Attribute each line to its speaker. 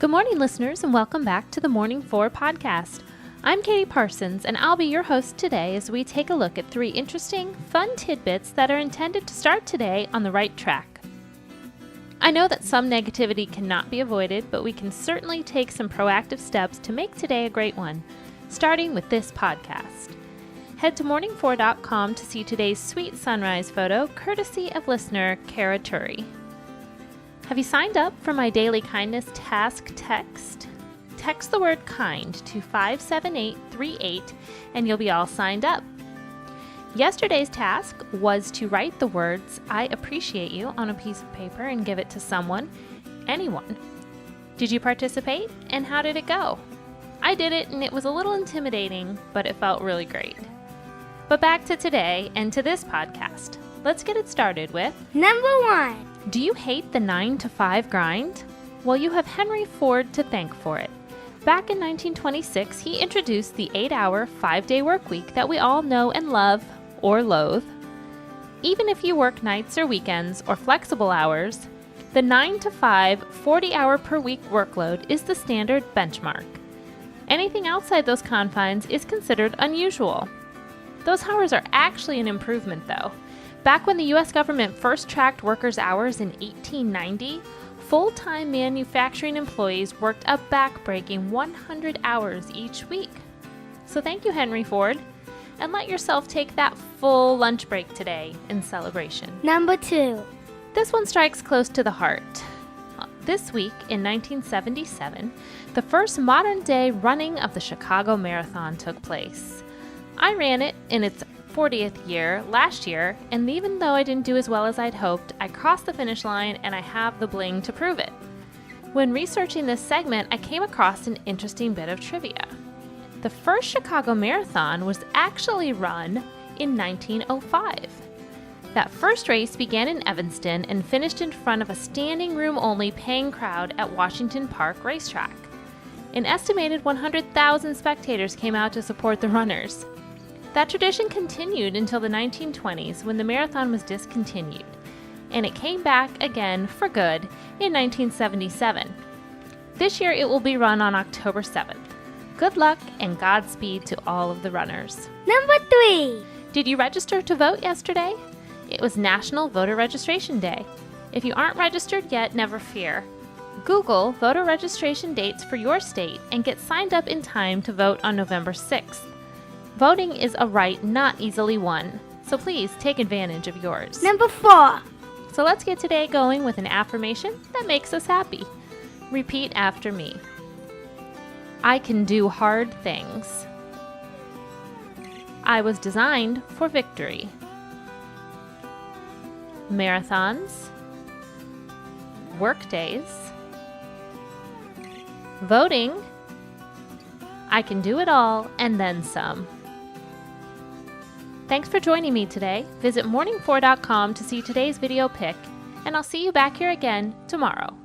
Speaker 1: Good morning, listeners, and welcome back to the Morning 4 podcast. I'm Katie Parsons, and I'll be your host today as we take a look at 3 interesting, fun tidbits that are intended to start today on the right track. I know that some negativity cannot be avoided, but we can certainly take some proactive steps to make today a great one, starting with this podcast. Head to morning4.com to see today's sweet sunrise photo, courtesy of listener Kara Turi. Have you signed up for my daily kindness task text? Text the word kind to 57838 and you'll be all signed up. Yesterday's task was to write the words, "I appreciate you," on a piece of paper and give it to someone, anyone. Did you participate, and how did it go? I did it, and it was a little intimidating, but it felt really great. But back to today and to this podcast. Let's get it started with
Speaker 2: Number 1.
Speaker 1: Do you hate the 9-to-5 grind? Well, you have Henry Ford to thank for it. Back in 1926, he introduced the 8-hour, 5-day work week that we all know and love, or loathe. Even if you work nights or weekends or flexible hours, the 9-to-5, 40-hour per week workload is the standard benchmark. Anything outside those confines is considered unusual. Those hours are actually an improvement, though. Back when the U.S. government first tracked workers' hours in 1890, full-time manufacturing employees worked a back-breaking 100 hours each week. So thank you, Henry Ford, and let yourself take that full lunch break today in celebration.
Speaker 2: Number 2.
Speaker 1: This one strikes close to the heart. This week, in 1977, the first modern-day running of the Chicago Marathon took place. I ran it in its 40th year last year, and even though I didn't do as well as I'd hoped, I crossed the finish line and I have the bling to prove it. When researching this segment, I came across an interesting bit of trivia. The first Chicago Marathon was actually run in 1905. That first race began in Evanston and finished in front of a standing room only paying crowd at Washington Park Racetrack. An estimated 100,000 spectators came out to support the runners. That tradition continued until the 1920s when the marathon was discontinued, and it came back again for good in 1977. This year it will be run on October 7th. Good luck and Godspeed to all of the runners.
Speaker 2: Number 3.
Speaker 1: Did you register to vote yesterday? It was National Voter Registration Day. If you aren't registered yet, never fear. Google voter registration dates for your state and get signed up in time to vote on November 6th. Voting is a right not easily won, so please take advantage of yours.
Speaker 2: Number 4.
Speaker 1: So let's get today going with an affirmation that makes us happy. Repeat after me. I can do hard things. I was designed for victory. Marathons. Workdays. Voting. I can do it all and then some. Thanks for joining me today. Visit morning4.com to see today's video pick, and I'll see you back here again tomorrow.